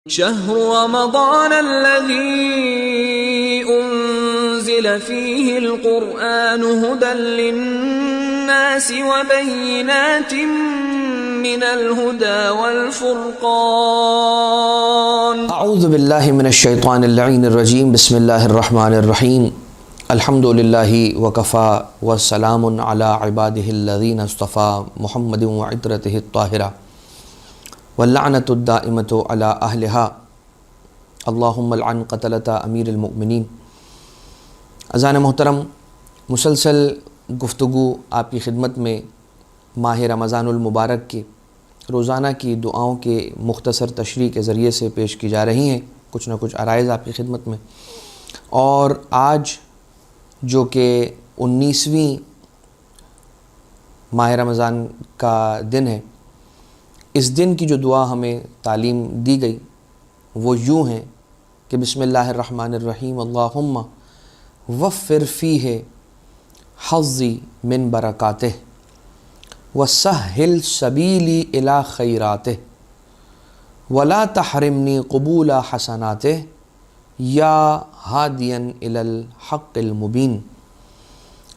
شهر رمضان الذي أنزل فيه القرآن هدى للناس وبينات من الهدى والفرقان اعوذ باللہ من الشیطان اللعین الرجیم بسم اللہ الرحمن الرحیم الحمد للہ وکفا والسلام علی عبادہ الذین اصطفیٰ محمد وعطرتہ الطاہرہ واللعنۃ الدائمۃ علی اہلہا اللہم لعن قتلۃ امیر المؤمنین۔ اذان محترم، مسلسل گفتگو آپ کی خدمت میں ماہ رمضان المبارک کے روزانہ کی دعاؤں کے مختصر تشریح کے ذریعے سے پیش کی جا رہی ہیں، کچھ نہ کچھ عرائض آپ کی خدمت میں۔ اور آج جو کہ 19ویں ماہ رمضان کا دن ہے، اس دن کی جو دعا ہمیں تعلیم دی گئی وہ یوں ہیں کہ بسم اللہ الرحمن الرحیم اللہم وفر فیہ حظی من برکاتہ وسہل سبیلی الی خیراتہ ولا تحرمنی قبول حسناتہ یا ہادیا الی الحق المبین۔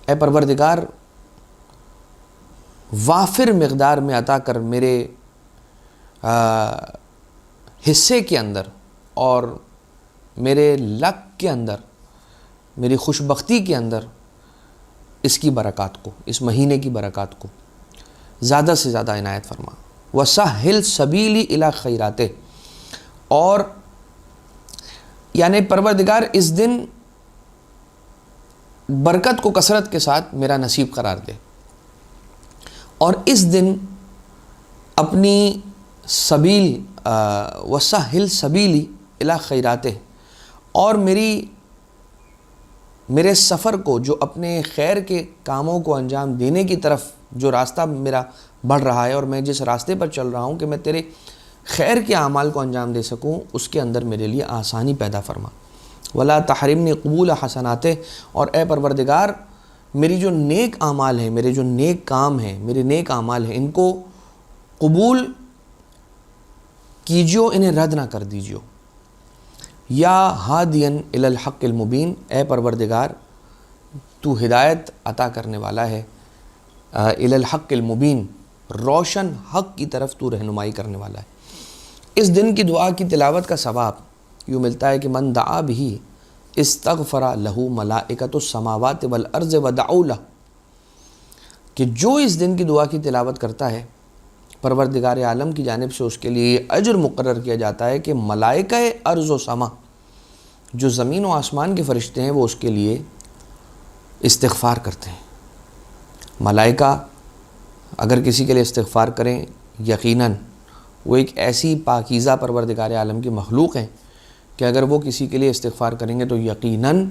اے پروردگار، وافر مقدار میں عطا کر میرے حصے کے اندر اور میرے لک کے اندر، میری خوش بختی کے اندر اس کی برکات کو، اس مہینے کی برکات کو زیادہ سے زیادہ عنایت فرما۔ وَسَهِّلْ سَبِيلِ إِلَى خَيْرَاتِهِ، اور یعنی پروردگار اس دن برکت کو کثرت کے ساتھ میرا نصیب قرار دے، اور اس دن اپنی سبیل وَسَهِّلْ سَبِيلِ إِلَى خَيْرَاتِهِ، اور میرے سفر کو، جو اپنے خیر کے کاموں کو انجام دینے کی طرف جو راستہ میرا بڑھ رہا ہے، اور میں جس راستے پر چل رہا ہوں کہ میں تیرے خیر کے اعمال کو انجام دے سکوں، اس کے اندر میرے لیے آسانی پیدا فرما۔ ولا تحرمنی قبول حسناتہ، اور اے پروردگار میری جو نیک اعمال ہیں، میرے جو نیک کام ہیں، میرے نیک اعمال ہیں، ان کو قبول کیجیو، انہیں رد نہ کر دیجیو۔ یا ہادین الی الحق المبین، اے پروردگار تو ہدایت عطا کرنے والا ہے، الی الحق المبین، روشن حق کی طرف تو رہنمائی کرنے والا ہے۔ اس دن کی دعا کی تلاوت کا ثواب یوں ملتا ہے کہ من دعا بہ استغفر لہ ملائکۃ السماوات والارض ودعوا لہ، کہ جو اس دن کی دعا کی تلاوت کرتا ہے، پروردگار عالم کی جانب سے اس کے لیے یہ اجر مقرر کیا جاتا ہے کہ ملائکہ ارض و سما، جو زمین و آسمان کے فرشتے ہیں، وہ اس کے لیے استغفار کرتے ہیں۔ ملائکہ اگر کسی کے لیے استغفار کریں، یقیناً وہ ایک ایسی پاکیزہ پروردگار عالم کی مخلوق ہیں کہ اگر وہ کسی کے لیے استغفار کریں گے تو یقیناً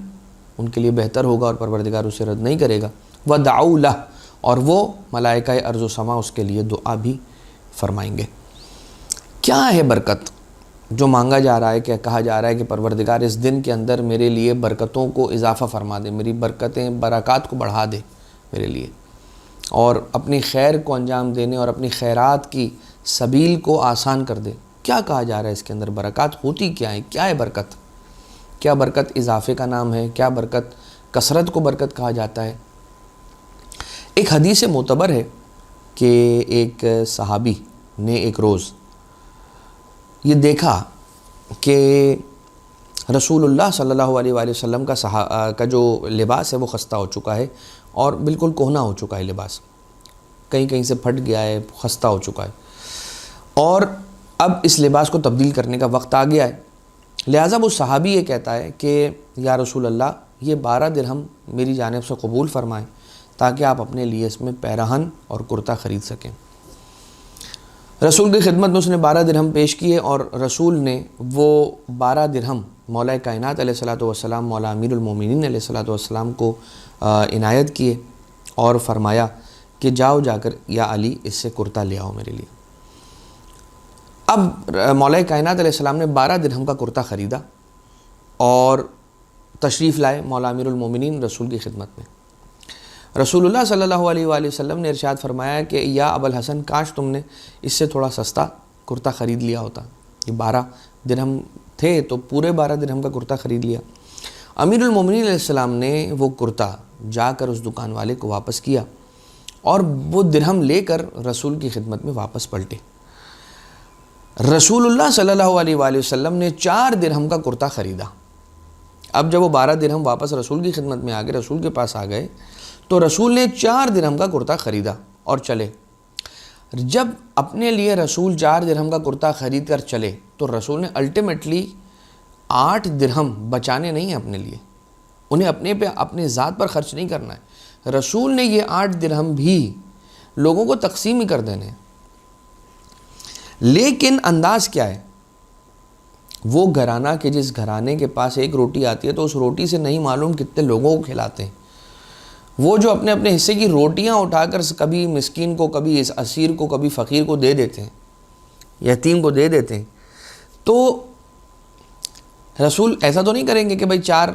ان کے لیے بہتر ہوگا، اور پروردگار اسے رد نہیں کرے گا۔ وَدَعَوْا لَهُ، اور وہ ملائکہ ارض و سما اس کے لیے دعا بھی فرمائیں گے۔ کیا ہے برکت جو مانگا جا رہا ہے، کہ کہا جا رہا ہے کہ پروردگار اس دن کے اندر میرے لیے برکتوں کو اضافہ فرما دے، میری برکات کو بڑھا دے میرے لیے، اور اپنی خیر کو انجام دینے اور اپنی خیرات کی سبیل کو آسان کر دے۔ کیا کہا جا رہا ہے اس کے اندر؟ برکات ہوتی کیا ہے؟ کیا ہے برکت؟ کیا برکت اضافے کا نام ہے؟ کیا برکت کثرت کو برکت کہا جاتا ہے؟ ایک حدیث معتبر ہے کہ ایک صحابی نے ایک روز یہ دیکھا کہ رسول اللہ صلی اللہ علیہ وآلہ وسلم کا جو لباس ہے وہ خستہ ہو چکا ہے، اور بالکل کہنا ہو چکا ہے لباس، کہیں کہیں سے پھٹ گیا ہے، خستہ ہو چکا ہے، اور اب اس لباس کو تبدیل کرنے کا وقت آ گیا ہے۔ لہٰذا وہ صحابی یہ کہتا ہے کہ یا رسول اللہ، یہ 12 درہم میری جانب سے قبول فرمائیں تاکہ آپ اپنے لیے اس میں پیراہن اور کرتا خرید سکیں۔ رسول کی خدمت میں اس نے 12 درہم پیش کیے، اور رسول نے وہ 12 درہم مولا کائنات علیہ الصلوۃ والسلام، مولا امیر المومنین علیہ الصلوۃ والسلام کو عنایت کیے، اور فرمایا کہ جاؤ جا کر یا علی اس سے کرتا لے آؤ میرے لیے۔ اب مولا کائنات علیہ السلام نے 12 درہم کا کرتا خریدا اور تشریف لائے مولا امیر المومنین رسول کی خدمت میں۔ رسول اللہ صلی اللہ علیہ وآلہ وسلم نے ارشاد فرمایا کہ یا ابوالحسن، کاش تم نے اس سے تھوڑا سستا کرتا خرید لیا ہوتا، یہ درہم تھے تو پورے 12 درہم کا کرتا خرید لیا۔ امیر المومنین علیہ السلام نے وہ کرتا جا کر اس دکان والے کو واپس کیا اور وہ درہم لے کر رسول کی خدمت میں واپس پلٹے۔ رسول اللہ صلی اللہ علیہ وآلہ وسلم نے 4 درہم کا کرتا خریدا۔ اب جب وہ 12 درہم واپس رسول کی خدمت میں آ گئے، رسول کے پاس آ گئے، تو رسول نے 4 درہم کا کرتا خریدا اور چلے۔ جب اپنے لیے رسول 4 درہم کا کرتا خرید کر چلے تو رسول نے الٹیمیٹلی 8 درہم بچانے نہیں ہیں اپنے لیے، انہیں اپنے پہ اپنے ذات پر خرچ نہیں کرنا ہے، رسول نے یہ 8 درہم بھی لوگوں کو تقسیم ہی کر دینے ہیں۔ لیکن انداز کیا ہے؟ وہ گھرانہ کہ جس گھرانے کے پاس ایک روٹی آتی ہے تو اس روٹی سے نہیں معلوم کتنے لوگوں کو کھلاتے ہیں، وہ جو اپنے اپنے حصے کی روٹیاں اٹھا کر کبھی مسکین کو، کبھی اس اسیر کو، کبھی فقیر کو دے دیتے ہیں، یتیم کو دے دیتے ہیں۔ تو رسول ایسا تو نہیں کریں گے کہ بھائی 4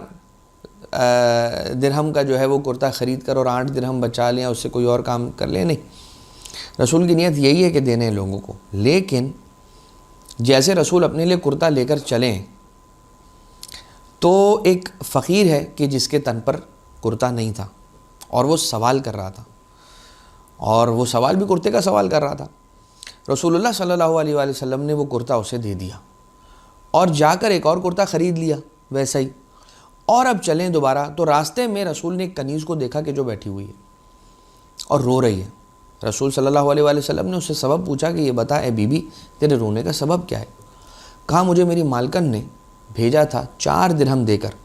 درہم کا جو ہے وہ کرتا خرید کر اور 8 درہم بچا لیں، اس سے کوئی اور کام کر لیں، نہیں، رسول کی نیت یہی ہے کہ دینے ہیں لوگوں کو۔ لیکن جیسے رسول اپنے لیے کرتا لے کر چلیں تو ایک فقیر ہے کہ جس کے تن پر کرتا نہیں تھا اور وہ سوال کر رہا تھا، اور وہ سوال بھی کرتے کا سوال کر رہا تھا۔ رسول اللہ صلی اللہ علیہ وآلہ وسلم نے وہ کرتا اسے دے دیا اور جا کر ایک اور کرتا خرید لیا ویسا ہی، اور اب چلیں دوبارہ تو راستے میں رسول نے ایک کنیز کو دیکھا کہ جو بیٹھی ہوئی ہے اور رو رہی ہے۔ رسول صلی اللہ علیہ وآلہ وسلم نے اس سے سبب پوچھا کہ یہ بتا اے بی بی تیرے رونے کا سبب کیا ہے؟ کہا مجھے میری مالکن نے بھیجا تھا 4 درہم دے کر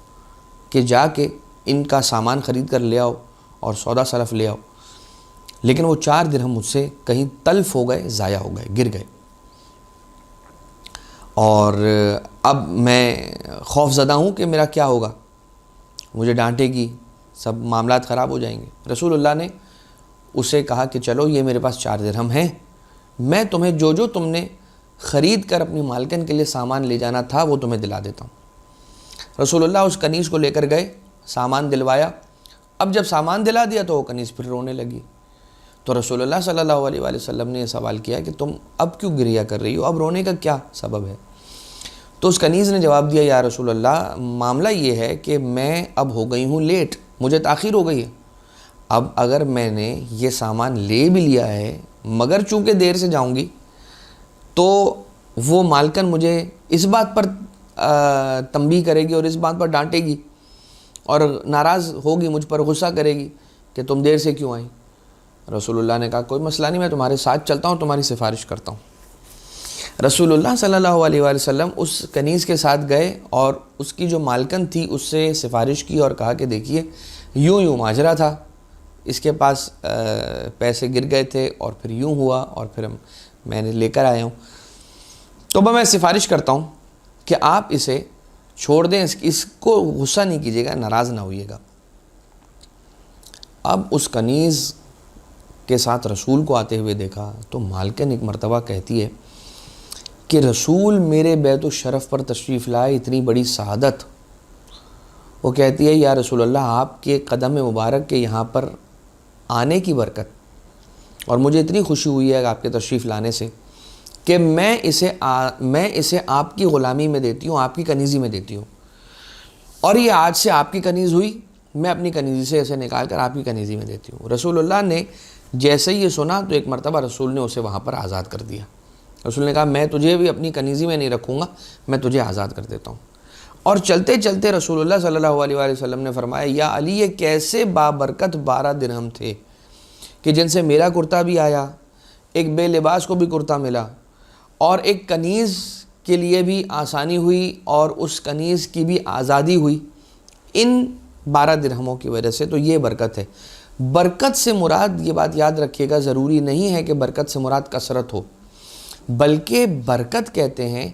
کہ جا کے ان کا سامان خرید کر لے آؤ اور سودا سلف لے آؤ، لیکن وہ 4 درہم مجھ سے کہیں تلف ہو گئے، ضائع ہو گئے، گر گئے، اور اب میں خوف زدہ ہوں کہ میرا کیا ہوگا، مجھے ڈانٹے گی، سب معاملات خراب ہو جائیں گے۔ رسول اللہ نے اسے کہا کہ چلو یہ میرے پاس 4 درہم ہیں، میں تمہیں جو تم نے خرید کر اپنی مالکن کے لیے سامان لے جانا تھا وہ تمہیں دلا دیتا ہوں۔ رسول اللہ اس کنیز کو لے کر گئے، سامان دلوایا۔ اب جب سامان دلا دیا تو وہ کنیز پھر رونے لگی، تو رسول اللہ صلی اللہ علیہ وآلہ وسلم نے یہ سوال کیا کہ تم اب کیوں گریہ کر رہی ہو، اب رونے کا کیا سبب ہے؟ تو اس کنیز نے جواب دیا یا رسول اللہ معاملہ یہ ہے کہ میں اب ہو گئی ہوں لیٹ، مجھے تاخیر ہو گئی ہے، اب اگر میں نے یہ سامان لے بھی لیا ہے مگر چونکہ دیر سے جاؤں گی تو وہ مالکن مجھے اس بات پر تنبیہ کرے گی اور اس بات پر ڈانٹے گی اور ناراض ہوگی، مجھ پر غصہ کرے گی کہ تم دیر سے کیوں آئیں۔ رسول اللہ نے کہا کوئی مسئلہ نہیں، میں تمہارے ساتھ چلتا ہوں، تمہاری سفارش کرتا ہوں۔ رسول اللہ صلی اللہ علیہ وآلہ وسلم اس کنیز کے ساتھ گئے اور اس کی جو مالکن تھی اس سے سفارش کی اور کہا کہ دیکھیے یوں ماجرا تھا، اس کے پاس پیسے گر گئے تھے اور پھر یوں ہوا اور پھر میں نے لے کر آیا ہوں، تو میں سفارش کرتا ہوں کہ آپ اسے چھوڑ دیں، اس کو غصہ نہیں کیجیے گا، ناراض نہ ہوئیے گا۔ اب اس کنیز کے ساتھ رسول کو آتے ہوئے دیکھا تو مالکن ایک مرتبہ کہتی ہے کہ رسول میرے بیت الشرف پر تشریف لائے، اتنی بڑی سعادت۔ وہ کہتی ہے یا رسول اللہ آپ کے قدم مبارک کے یہاں پر آنے کی برکت، اور مجھے اتنی خوشی ہوئی ہے آپ کے تشریف لانے سے کہ میں اسے آپ کی غلامی میں دیتی ہوں، آپ کی کنیزی میں دیتی ہوں، اور یہ آج سے آپ کی کنیز ہوئی، میں اپنی کنیزی سے اسے نکال کر آپ کی کنیزی میں دیتی ہوں۔ رسول اللہ نے جیسے ہی یہ سنا تو ایک مرتبہ رسول نے اسے وہاں پر آزاد کر دیا۔ رسول نے کہا میں تجھے بھی اپنی کنیزی میں نہیں رکھوں گا، میں تجھے آزاد کر دیتا ہوں۔ اور چلتے چلتے رسول اللہ صلی اللہ علیہ وآلہ وسلم نے فرمایا یا علی یہ کیسے بابرکت 12 درہم تھے کہ جن سے میرا کرتا بھی آیا، ایک بے لباس کو بھی کرتا ملا، اور ایک کنیز کے لیے بھی آسانی ہوئی اور اس کنیز کی بھی آزادی ہوئی، ان 12 درہموں کی وجہ سے۔ تو یہ برکت ہے۔ برکت سے مراد، یہ بات یاد رکھیے گا، ضروری نہیں ہے کہ برکت سے مراد کثرت ہو، بلکہ برکت کہتے ہیں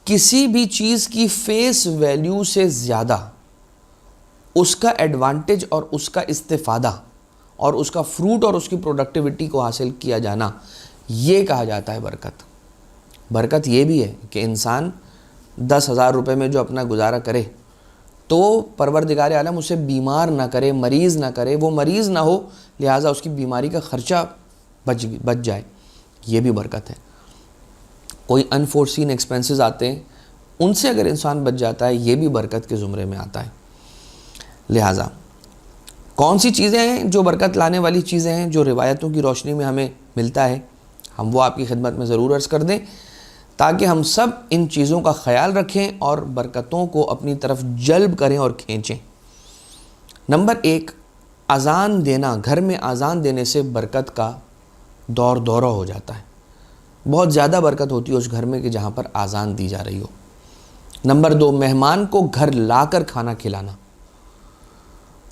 کسی بھی چیز کی فیس ویلیو سے زیادہ اس کا ایڈوانٹیج اور اس کا استفادہ اور اس کا فروٹ اور اس کی پروڈکٹیوٹی کو حاصل کیا جانا، یہ کہا جاتا ہے برکت۔ برکت یہ بھی ہے کہ انسان 10,000 روپے میں جو اپنا گزارا کرے تو پروردگار عالم اسے بیمار نہ کرے، مریض نہ کرے، وہ مریض نہ ہو، لہٰذا اس کی بیماری کا خرچہ بچ جائے، یہ بھی برکت ہے۔ کوئی انفورسین ایکسپینسز آتے ہیں ان سے اگر انسان بچ جاتا ہے یہ بھی برکت کے زمرے میں آتا ہے۔ لہٰذا کون سی چیزیں ہیں جو برکت لانے والی چیزیں ہیں جو روایتوں کی روشنی میں ہمیں ملتا ہے، ہم وہ آپ کی خدمت میں ضرور عرض کر دیں تاکہ ہم سب ان چیزوں کا خیال رکھیں اور برکتوں کو اپنی طرف جلب کریں اور کھینچیں۔ نمبر 1، اذان دینا۔ گھر میں اذان دینے سے برکت کا دورہ ہو جاتا ہے، بہت زیادہ برکت ہوتی ہے اس گھر میں کہ جہاں پر اذان دی جا رہی ہو۔ نمبر 2، مہمان کو گھر لا کر کھانا کھلانا۔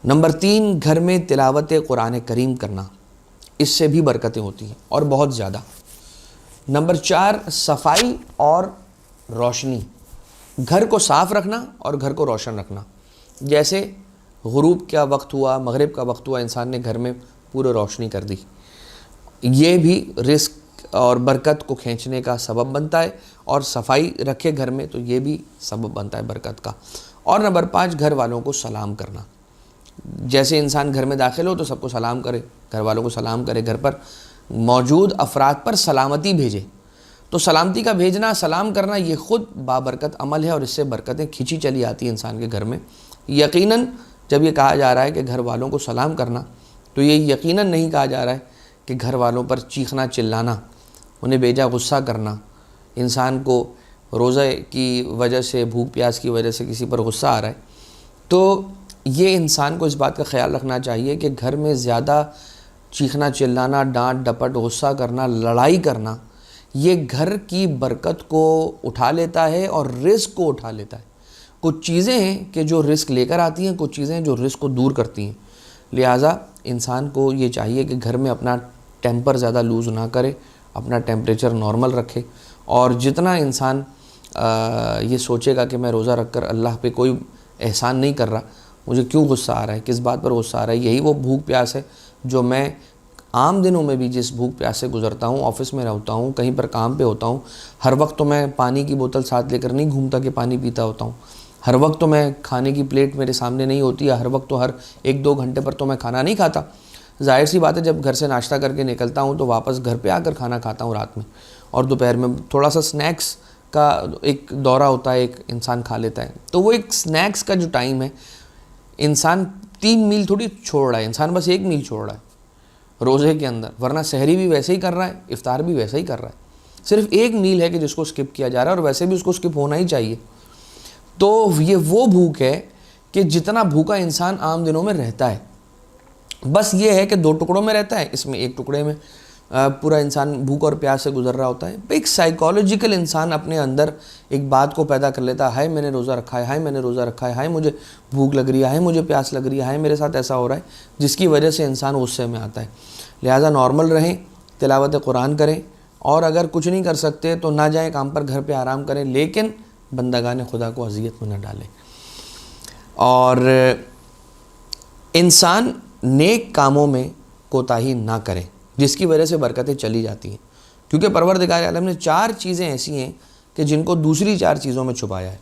نمبر 3، گھر میں تلاوت قرآن کریم کرنا، اس سے بھی برکتیں ہوتی ہیں اور بہت زیادہ۔ نمبر 4، صفائی اور روشنی، گھر کو صاف رکھنا اور گھر کو روشن رکھنا۔ جیسے غروب کا وقت ہوا، مغرب کا وقت ہوا، انسان نے گھر میں پورے روشنی کر دی، یہ بھی رزق اور برکت کو کھینچنے کا سبب بنتا ہے، اور صفائی رکھے گھر میں تو یہ بھی سبب بنتا ہے برکت کا۔ اور نمبر 5، گھر والوں کو سلام کرنا۔ جیسے انسان گھر میں داخل ہو تو سب کو سلام کرے، گھر والوں کو سلام کرے، گھر پر موجود افراد پر سلامتی بھیجے۔ تو سلامتی کا بھیجنا، سلام کرنا، یہ خود بابرکت عمل ہے اور اس سے برکتیں کھینچی چلی آتی ہیں انسان کے گھر میں۔ یقیناً جب یہ کہا جا رہا ہے کہ گھر والوں کو سلام کرنا، تو یہ یقیناً نہیں کہا جا رہا ہے کہ گھر والوں پر چیخنا چلانا، انہیں بیجا غصہ کرنا۔ انسان کو روزے کی وجہ سے، بھوک پیاس کی وجہ سے کسی پر غصہ آ رہا ہے تو یہ انسان کو اس بات کا خیال رکھنا چاہیے کہ گھر میں زیادہ چیخنا چلانا، ڈانٹ ڈپٹ، غصہ کرنا، لڑائی کرنا، یہ گھر کی برکت کو اٹھا لیتا ہے اور رزق کو اٹھا لیتا ہے۔ کچھ چیزیں ہیں کہ جو رزق لے کر آتی ہیں، کچھ چیزیں جو رزق کو دور کرتی ہیں۔ لہٰذا انسان کو یہ چاہیے کہ گھر میں اپنا ٹیمپر زیادہ لوز نہ کرے، اپنا ٹیمپریچر نارمل رکھے، اور جتنا انسان یہ سوچے گا کہ میں روزہ رکھ کر اللہ پہ کوئی احسان نہیں کر رہا، مجھے کیوں غصہ آ رہا ہے، کس بات پر غصہ آ رہا ہے، یہی وہ بھوک پیاس ہے جو میں عام دنوں میں بھی جس بھوک پیاس سے گزرتا ہوں، آفس میں رہتا ہوں، کہیں پر کام پہ ہوتا ہوں، ہر وقت تو میں پانی کی بوتل ساتھ لے کر نہیں گھومتا کہ پانی پیتا ہوتا ہوں، ہر وقت تو میں کھانے کی پلیٹ میرے سامنے نہیں ہوتی، ہر وقت تو ہر 1-2 گھنٹے پر تو میں کھانا نہیں کھاتا۔ ظاہر سی بات ہے جب گھر سے ناشتہ کر کے نکلتا ہوں تو واپس گھر پہ آ کر کھانا کھاتا ہوں رات میں، اور دوپہر میں تھوڑا سا سنیکس کا ایک دورہ ہوتا ہے، ایک انسان کھا لیتا ہے۔ تو وہ ایک سنیکس کا جو ٹائم ہے، انسان 3 میل تھوڑی چھوڑ رہا ہے، انسان بس 1 میل چھوڑ رہا ہے روزے کے اندر، ورنہ سحری بھی ویسے ہی کر رہا ہے، افطار بھی ویسے ہی کر رہا ہے، صرف 1 میل ہے کہ جس کو سکپ کیا جا رہا ہے، اور ویسے بھی اس کو سکپ ہونا ہی چاہیے۔ تو یہ وہ بھوک ہے کہ جتنا بھوکا انسان عام دنوں میں رہتا ہے، بس یہ ہے کہ 2 ٹکڑوں میں رہتا ہے، اس میں 1 ٹکڑے میں پورا انسان بھوک اور پیاس سے گزر رہا ہوتا ہے۔ ایک سائیکالوجیکل انسان اپنے اندر ایک بات کو پیدا کر لیتا ہے، ہائے میں نے روزہ رکھا ہے، ہائے میں نے روزہ رکھا ہے، ہائے مجھے بھوک لگ رہی ہے، ہائے مجھے پیاس لگ رہی ہے، ہائے میرے ساتھ ایسا ہو رہا ہے، جس کی وجہ سے انسان غصے میں آتا ہے۔ لہٰذا نارمل رہیں، تلاوت قرآن کریں، اور اگر کچھ نہیں کر سکتے تو نہ جائیں کام پر، گھر پہ آرام کریں، لیکن بندگان خدا کو اذیت میں نہ ڈالیں۔ اور انسان نیک کاموں میں کوتاہی نہ کریں، جس کی وجہ سے برکتیں چلی جاتی ہیں، کیونکہ پروردگار عالم نے 4 چیزیں ایسی ہیں کہ جن کو دوسری 4 چیزوں میں چھپایا ہے۔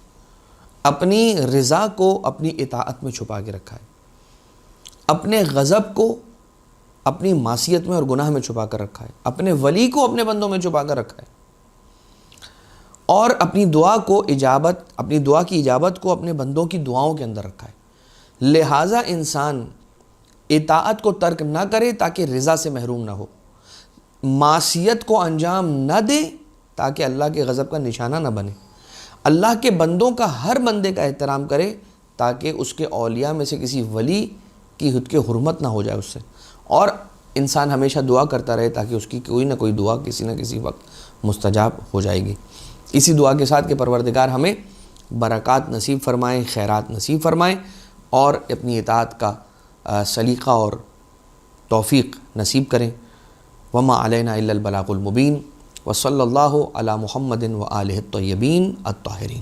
اپنی رضا کو اپنی اطاعت میں چھپا کے رکھا ہے، اپنے غضب کو اپنی معصیت میں اور گناہ میں چھپا کر رکھا ہے، اپنے ولی کو اپنے بندوں میں چھپا کر رکھا ہے، اور اپنی دعا کی اجابت کو اپنے بندوں کی دعاؤں کے اندر رکھا ہے۔ لہٰذا انسان اطاعت کو ترک نہ کرے تاکہ رضا سے محروم نہ ہو، معصیت کو انجام نہ دے تاکہ اللہ کے غضب کا نشانہ نہ بنے، اللہ کے بندوں کا ہر بندے کا احترام کرے تاکہ اس کے اولیاء میں سے کسی ولی کی خود کے حرمت نہ ہو جائے اس سے، اور انسان ہمیشہ دعا کرتا رہے تاکہ اس کی کوئی نہ کوئی دعا کسی نہ کسی وقت مستجاب ہو جائے گی۔ اسی دعا کے ساتھ کہ پروردگار ہمیں برکات نصیب فرمائیں، خیرات نصیب فرمائیں، اور اپنی اطاعت کا سلیقہ اور توفیق نصیب کریں۔ وما علینا الا البلاغ المبین، وصلی اللہ علی محمد وآلہ الطیبین الطاہرین۔